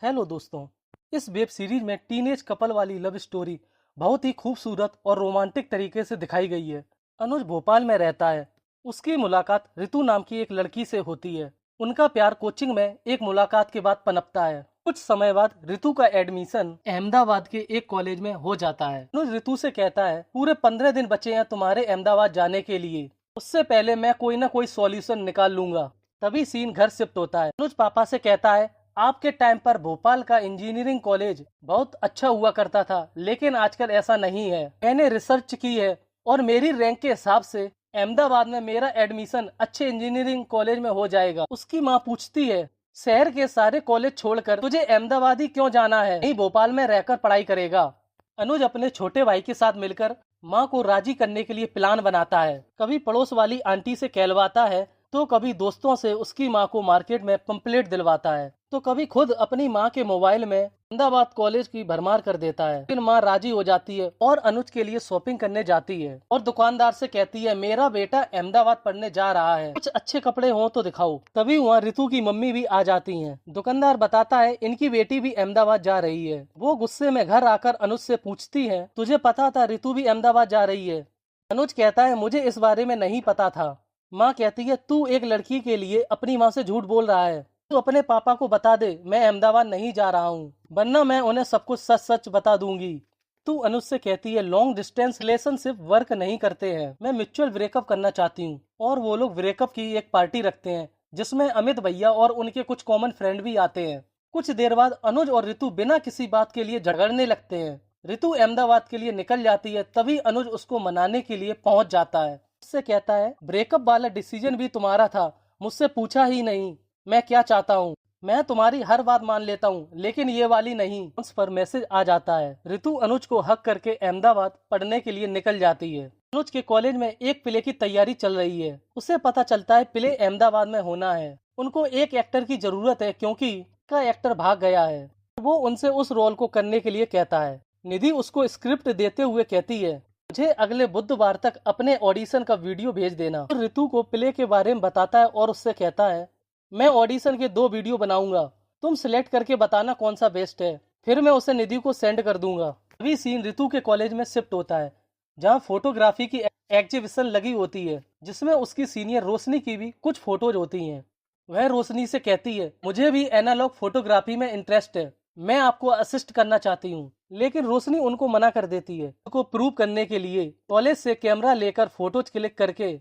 Hello दोस्तों। इस web series में टीनेज कपल वाली लव स्टोरी बहुत ही खूबसूरत और रोमांटिक तरीके से दिखाई गई है। अनुज भोपाल में रहता है। उसकी मुलाकात ऋतु नाम की एक लड़की से होती है। उनका प्यार कोचिंग में एक मुलाकात के बाद पनपता है। कुछ समय बाद ऋतु का एडमिशन अहमदाबाद के एक कॉलेज में हो जाता है। अनुज ऋतु से कहता है, पूरे 15 दिन बचे हैं तुम्हारे अहमदाबाद जाने के लिए। उससे पहले मैं कोई ना कोई सॉल्यूशन निकाल लूंगा। तभी सीन घर शिफ्ट होता है। अनुज पापा से कहता है, आपके टाइम पर भोपाल का इंजीनियरिंग कॉलेज बहुत अच्छा हुआ करता था, लेकिन आजकल ऐसा नहीं है। मैंने रिसर्च की है और मेरी रैंक के हिसाब से अहमदाबाद में मेरा एडमिशन अच्छे इंजीनियरिंग कॉलेज में हो जाएगा। उसकी माँ पूछती है, शहर के सारे कॉलेज छोड़कर तुझे अहमदाबाद ही क्यों जाना है, नहीं भोपाल में रहकर पढ़ाई करेगा। अनुज अपने छोटे भाई के साथ मिलकर माँ को राजी करने के लिए प्लान बनाता है। कभी पड़ोस वाली आंटी से कहलवाता है, तो कभी दोस्तों से उसकी माँ को मार्केट में पंपलेट दिलवाता है, तो कभी खुद अपनी माँ के मोबाइल में अहमदाबाद कॉलेज की भरमार कर देता है। फिर माँ राजी हो जाती है और अनुज के लिए शॉपिंग करने जाती है और दुकानदार से कहती है, मेरा बेटा अहमदाबाद पढ़ने जा रहा है, कुछ अच्छे कपड़े हो तो दिखाओ। तभी वहाँ ऋतु की मम्मी भी आ जाती है। दुकानदार बताता है, इनकी बेटी भी अहमदाबाद जा रही है। वो गुस्से में घर आकर अनुज से पूछती है, तुझे पता था ऋतु भी अहमदाबाद जा रही है? अनुज कहता है, मुझे इस बारे में नहीं पता था। माँ कहती है, तू एक लड़की के लिए अपनी माँ से झूठ बोल रहा है। तू अपने पापा को बता दे मैं अहमदाबाद नहीं जा रहा हूँ, वरना मैं उन्हें सब कुछ सच सच बता दूंगी। तू अनुज से कहती है, लॉन्ग डिस्टेंस रिलेशनशिप वर्क नहीं करते हैं, मैं म्यूचुअल ब्रेकअप करना चाहती हूँ। और वो लोग ब्रेकअप की एक पार्टी रखते हैं जिसमें अमित भैया और उनके कुछ कॉमन फ्रेंड भी आते हैं। कुछ देर बाद अनुज और ऋतु बिना किसी बात के लिए झगड़ने लगते हैं। ऋतु अहमदाबाद के लिए निकल जाती है, तभी अनुज उसको मनाने के लिए पहुंच जाता है। उससे कहता है, ब्रेकअप वाला डिसीजन भी तुम्हारा था, मुझसे पूछा ही नहीं मैं क्या चाहता हूँ। मैं तुम्हारी हर बात मान लेता हूँ, लेकिन ये वाली नहीं। उस पर मैसेज आ जाता है। ऋतु अनुज को हक करके अहमदाबाद पढ़ने के लिए निकल जाती है। अनुज के कॉलेज में एक प्ले की तैयारी चल रही है। उसे पता चलता है प्ले अहमदाबाद में होना है। उनको एक एक्टर की जरूरत है क्योंकि का एक्टर भाग गया है। वो उनसे उस रोल को करने के लिए कहता है। निधि उसको स्क्रिप्ट देते हुए कहती है, मुझे अगले बुधवार तक अपने ऑडिशन का वीडियो भेज देना। तो ऋतु को प्ले के बारे में बताता है और उससे कहता है, मैं ऑडिशन के 2 वीडियो बनाऊंगा, तुम सिलेक्ट करके बताना कौन सा बेस्ट है, फिर मैं उसे निधि को सेंड कर दूंगा। अभी सीन ऋतु के कॉलेज में शिफ्ट होता है, जहां फोटोग्राफी की एग्जीबिशन लगी होती है, जिसमें उसकी सीनियर रोशनी की भी कुछ फोटोज होती हैं। वह रोशनी से कहती है, मुझे भी एनालॉग फोटोग्राफी में इंटरेस्ट है, मैं आपको असिस्ट करना चाहती हूँ। लेकिन रोशनी उनको मना कर देती है। उनको प्रूव करने के लिए कॉलेज से कैमरा लेकर फोटोज क्लिक करके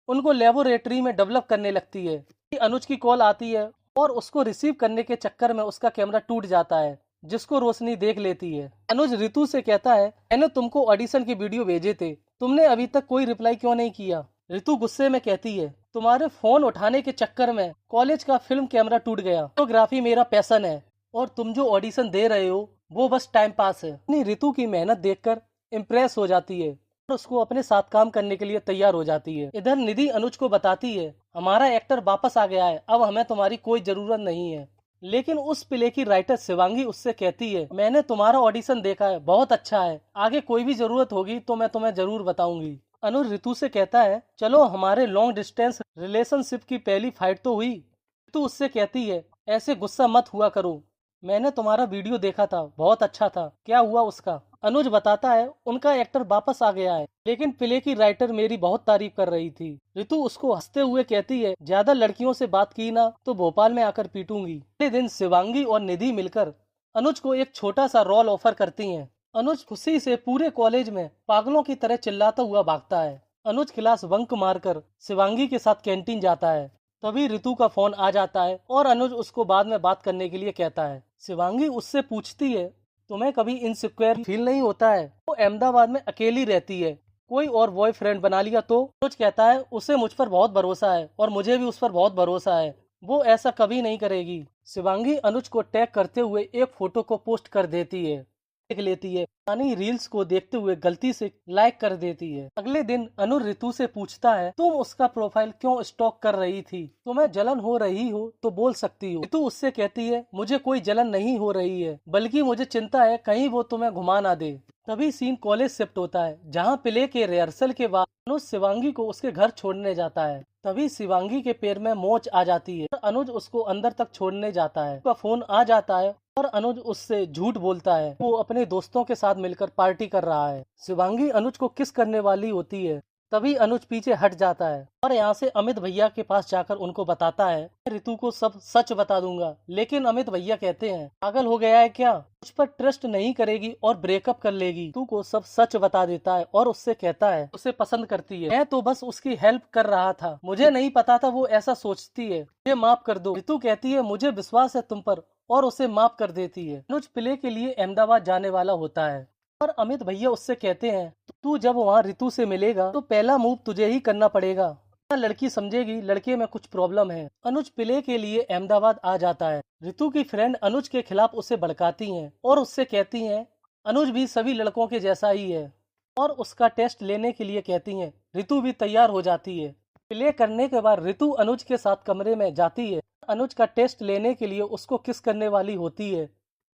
उनको लेबोरेटरी में डेवलप करने लगती है। अनुज की कॉल आती है और उसको रिसीव करने के चक्कर में उसका कैमरा टूट जाता है, जिसको रोशनी देख लेती है। अनुज ऋतु से कहता है, मैंने तुमको ऑडिशन के वीडियो भेजे थे, तुमने अभी तक कोई रिप्लाई क्यों नहीं किया? ऋतु गुस्से में कहती है, तुम्हारे फोन उठाने के चक्कर में कॉलेज का फिल्म कैमरा टूट गया। फोटोग्राफी मेरा पैशन है और तुम जो ऑडिशन दे रहे हो वो बस टाइम पास है। अपनी ऋतु की मेहनत देखकर इम्प्रेस हो जाती है और उसको अपने साथ काम करने के लिए तैयार हो जाती है। इधर निधि अनुज को बताती है, हमारा एक्टर वापस आ गया है, अब हमें तुम्हारी कोई जरूरत नहीं है। लेकिन उस प्ले की राइटर शिवांगी उससे कहती है, मैंने तुम्हारा ऑडिशन देखा है, बहुत अच्छा है, आगे कोई भी जरूरत होगी तो मैं तुम्हें जरूर बताऊंगी। अनुज ऋतु से कहता है, चलो हमारे लॉन्ग डिस्टेंस रिलेशनशिप की पहली फाइट तो हुई। ऋतु उससे कहती है, ऐसे गुस्सा मत हुआ करो, मैंने तुम्हारा वीडियो देखा था, बहुत अच्छा था, क्या हुआ उसका? अनुज बताता है, उनका एक्टर वापस आ गया है, लेकिन प्ले की राइटर मेरी बहुत तारीफ कर रही थी। ऋतु उसको हंसते हुए कहती है, ज्यादा लड़कियों से बात की ना तो भोपाल में आकर पीटूंगी। अगले दिन शिवांगी और निधि मिलकर अनुज को एक छोटा सा रोल ऑफर करती हैं। अनुज खुशी से पूरे कॉलेज में पागलों की तरह चिल्लाता हुआ भागता है। अनुज क्लास बंक मारकर शिवांगी के साथ कैंटीन जाता है। तभी ऋतु का फोन आ जाता है और अनुज उसको बाद में बात करने के लिए कहता है। शिवांगी उससे पूछती है, तुम्हें कभी इनसिक्योर फील नहीं होता है? वो अहमदाबाद में अकेली रहती है, कोई और बॉयफ्रेंड बना लिया तो? अनुज कहता है, उसे मुझ पर बहुत भरोसा है और मुझे भी उस पर बहुत भरोसा है, वो ऐसा कभी नहीं करेगी। शिवांगी अनुज को टैग करते हुए एक फोटो को पोस्ट कर देती है, देख लेती है, यानी रील्स को देखते हुए गलती से लाइक कर देती है। अगले दिन अनु ऋतु से पूछता है, तुम उसका प्रोफाइल क्यों स्टॉक कर रही थी? तुम्हें जलन हो रही हो तो बोल सकती हो। ऋतु उससे कहती है, मुझे कोई जलन नहीं हो रही है, बल्कि मुझे चिंता है कहीं वो तुम्हें घुमा ना दे। तभी सीन कॉलेज शिफ्ट होता है, जहाँ प्ले के रिहर्सल के बाद अनुज शिवांगी को उसके घर छोड़ने जाता है। तभी शिवांगी के पैर में मोच आ जाती है और अनुज उसको अंदर तक छोड़ने जाता है। उसका फोन आ जाता है और अनुज उससे झूठ बोलता है, वो अपने दोस्तों के साथ मिलकर पार्टी कर रहा है। शिवांगी अनुज को किस करने वाली होती है, तभी अनुज पीछे हट जाता है और यहाँ से अमित भैया के पास जाकर उनको बताता है, मैं ऋतु को सब सच बता दूंगा। लेकिन अमित भैया कहते हैं, पागल हो गया है क्या, उस पर ट्रस्ट नहीं करेगी और ब्रेकअप कर लेगी। ऋतु को सब सच बता देता है और उससे कहता है उसे पसंद करती है, मैं तो बस उसकी हेल्प कर रहा था, मुझे नहीं पता था वो ऐसा सोचती है, मुझे माफ कर दो। ऋतु कहती है, मुझे विश्वास है तुम पर, और उसे माफ कर देती है। अनुज प्ले के लिए अहमदाबाद जाने वाला होता है और अमित भैया उससे कहते हैं, तू जब वहाँ ऋतु से मिलेगा तो पहला मूव तुझे ही करना पड़ेगा, लड़की समझेगी लड़के में कुछ प्रॉब्लम है। अनुज प्ले के लिए अहमदाबाद आ जाता है। ऋतु की फ्रेंड अनुज के खिलाफ उसे भड़काती हैं और उससे कहती हैं अनुज भी सभी लड़कों के जैसा ही है, और उसका टेस्ट लेने के लिए कहती हैं। ऋतु भी तैयार हो जाती है। प्ले करने के बाद ऋतु अनुज के साथ कमरे में जाती है। अनुज का टेस्ट लेने के लिए उसको किस करने वाली होती है।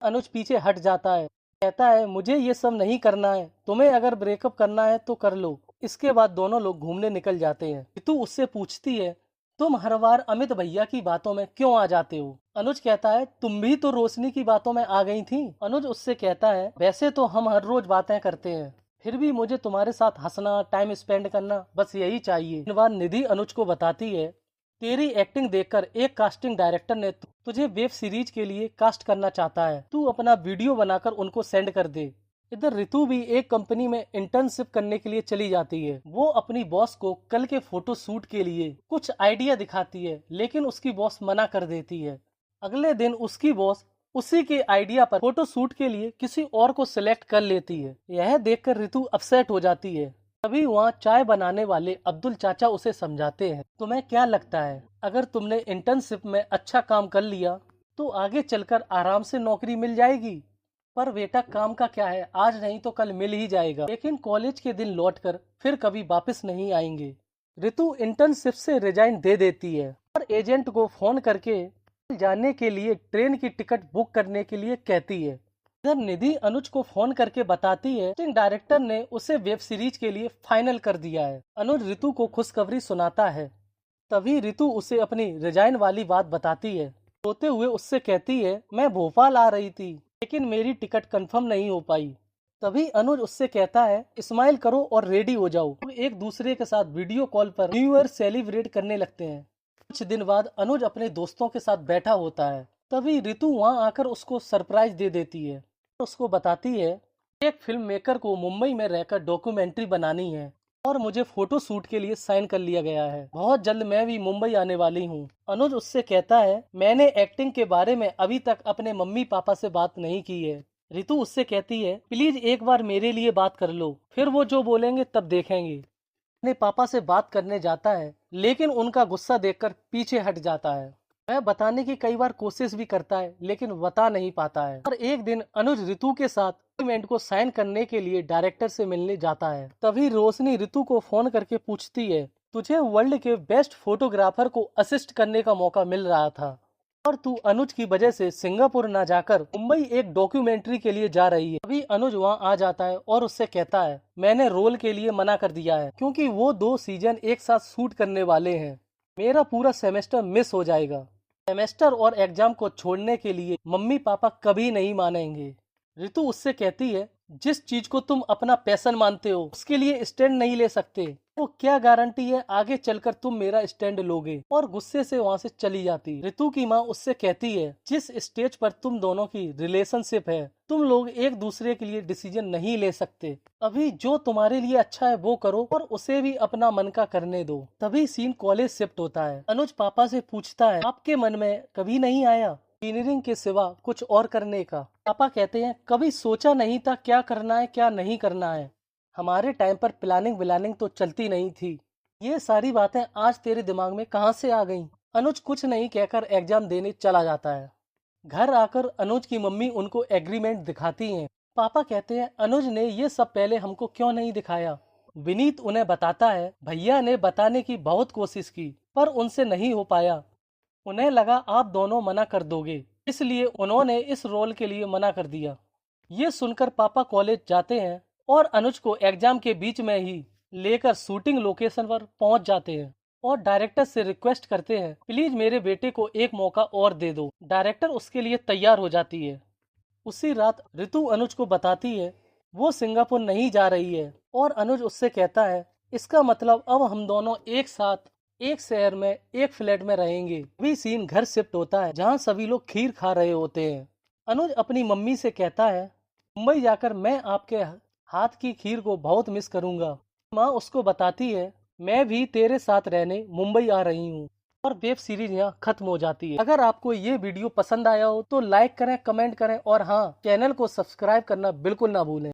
अनुज पीछे हट जाता है, कहता है, मुझे ये सब नहीं करना है, तुम्हें अगर ब्रेकअप करना है तो कर लो। इसके बाद दोनों लोग घूमने निकल जाते हैं। ऋतु उससे पूछती है, तुम हर बार अमित भैया की बातों में क्यों आ जाते हो। अनुज कहता है, तुम भी तो रोशनी की बातों में आ गई थी। अनुज उससे कहता है, वैसे तो हम हर रोज बातें करते हैं, फिर भी मुझे तुम्हारे साथ हंसना, टाइम स्पेंड करना, बस यही चाहिए। एक बार निधि अनुज को बताती है, तेरी एक्टिंग देखकर एक कास्टिंग डायरेक्टर ने तुझे वेब सीरीज के लिए कास्ट करना चाहता है, तू अपना वीडियो बनाकर उनको सेंड कर दे। इधर ऋतु भी एक कंपनी में इंटर्नशिप करने के लिए चली जाती है। वो अपनी बॉस को कल के फोटो शूट के लिए कुछ आइडिया दिखाती है, लेकिन उसकी बॉस मना कर देती है। अगले दिन उसकी बॉस उसी के आइडिया पर फोटो शूट के लिए किसी और को सिलेक्ट कर लेती है। यह देखकर ऋतु अपसेट हो जाती है। तभी वहाँ चाय बनाने वाले अब्दुल चाचा उसे समझाते हैं, तुम्हें क्या लगता है, अगर तुमने इंटर्नशिप में अच्छा काम कर लिया तो आगे चलकर आराम से नौकरी मिल जाएगी। पर बेटा, काम का क्या है, आज नहीं तो कल मिल ही जाएगा, लेकिन कॉलेज के दिन लौटकर फिर कभी वापस नहीं आएंगे। ऋतु इंटर्नशिप से रिजाइन दे देती है और एजेंट को फोन करके जाने के लिए ट्रेन की टिकट बुक करने के लिए कहती है। इधर निधि अनुज को फोन करके बताती है, कास्टिंग डायरेक्टर ने उसे वेब सीरीज के लिए फाइनल कर दिया है। अनुज ऋतु को खुशखबरी सुनाता है। तभी ऋतु उसे अपनी रिजाइन वाली बात बताती है। रोते हुए उससे कहती है, मैं भोपाल आ रही थी लेकिन मेरी टिकट कंफर्म नहीं हो पाई। तभी अनुज उससे कहता है, स्माइल करो और रेडी हो जाओ। वो एक दूसरे के साथ वीडियो कॉल पर न्यू ईयर सेलिब्रेट करने लगते हैं। कुछ दिन बाद अनुज अपने दोस्तों के साथ बैठा होता है। तभी ऋतु वहाँ आकर उसको सरप्राइज दे देती है, उसको बताती है, एक फिल्म मेकर को मुंबई में रहकर डॉक्यूमेंट्री बनानी है और मुझे फोटो शूट के लिए साइन कर लिया गया है, बहुत जल्द मैं भी मुंबई आने वाली हूँ। अनुज उससे कहता है, मैंने एक्टिंग के बारे में अभी तक अपने मम्मी पापा से बात नहीं की है। ऋतु उससे कहती है, प्लीज एक बार मेरे लिए बात कर लो, फिर वो जो बोलेंगे तब देखेंगे। अपने पापा से बात करने जाता है, लेकिन उनका गुस्सा देखकर पीछे हट जाता है। वह बताने की कई बार कोशिश भी करता है, लेकिन बता नहीं पाता है। और एक दिन अनुज ऋतु के साथ डॉक्यूमेंट को साइन करने के लिए डायरेक्टर से मिलने जाता है। तभी रोशनी ऋतु को फोन करके पूछती है, तुझे वर्ल्ड के बेस्ट फोटोग्राफर को असिस्ट करने का मौका मिल रहा था और तू अनुज की वजह से सिंगापुर ना जाकर मुंबई एक डॉक्यूमेंट्री के लिए जा रही है। अभी अनुज वहाँ आ जाता है और उससे कहता है, मैंने रोल के लिए मना कर दिया है क्योंकि वो 2 सीजन एक साथ शूट करने वाले हैं, मेरा पूरा सेमेस्टर मिस हो जाएगा। सेमेस्टर और एग्जाम को छोड़ने के लिए मम्मी पापा कभी नहीं मानेंगे। ऋतु उससे कहती है, जिस चीज को तुम अपना पैशन मानते हो उसके लिए स्टैंड नहीं ले सकते, तो क्या गारंटी है आगे चलकर तुम मेरा स्टैंड लोगे, और गुस्से से वहाँ से चली जाती। ऋतु की माँ उससे कहती है, जिस स्टेज पर तुम दोनों की रिलेशनशिप है तुम लोग एक दूसरे के लिए डिसीजन नहीं ले सकते, अभी जो तुम्हारे लिए अच्छा है वो करो और उसे भी अपना मन का करने दो। तभी सीन कॉलेज शिफ्ट होता है। अनुज पापा से पूछता है, आपके मन में कभी नहीं आया इंजीनियरिंग के सिवा कुछ और करने का। पापा कहते हैं, कभी सोचा नहीं था क्या करना है क्या नहीं करना है, हमारे टाइम पर प्लानिंग व्लानिंग तो चलती नहीं थी, ये सारी बातें आज तेरे दिमाग में कहाँ से आ गईं? अनुज कुछ नहीं कहकर एग्जाम देने चला जाता है। घर आकर अनुज की मम्मी उनको एग्रीमेंट दिखाती हैं। पापा कहते हैं, अनुज ने ये सब पहले हमको क्यों नहीं दिखाया। विनीत उन्हें बताता है, भैया ने बताने की बहुत कोशिश की पर उनसे नहीं हो पाया, उन्हें लगा आप दोनों मना कर दोगे, इसलिए उन्होंने इस रोल के लिए मना कर दिया। ये सुनकर पापा कॉलेज जाते हैं और अनुज को एग्जाम के बीच में ही लेकर शूटिंग लोकेशन पर पहुंच जाते हैं और डायरेक्टर से रिक्वेस्ट करते हैं, प्लीज मेरे बेटे को एक मौका और दे दो। डायरेक्टर उसके लिए तैयार हो जाती है। उसी रात ऋतु अनुज को बताती है वो सिंगापुर नहीं जा रही है और अनुज उससे कहता है इसका मतलब अब हम दोनों एक साथ एक शहर में एक फ्लैट में रहेंगे। अभी सीन घर शिफ्ट होता है जहाँ सभी लोग खीर खा रहे होते हैं। अनुज अपनी मम्मी से कहता है मुंबई जाकर मैं आपके हाथ की खीर को बहुत मिस करूंगा। माँ उसको बताती है मैं भी तेरे साथ रहने मुंबई आ रही हूँ। और वेब सीरीज यहाँ खत्म हो जाती है। अगर आपको ये वीडियो पसंद आया हो तो लाइक करें, कमेंट करें और हाँ, चैनल को सब्सक्राइब करना बिल्कुल ना भूलें।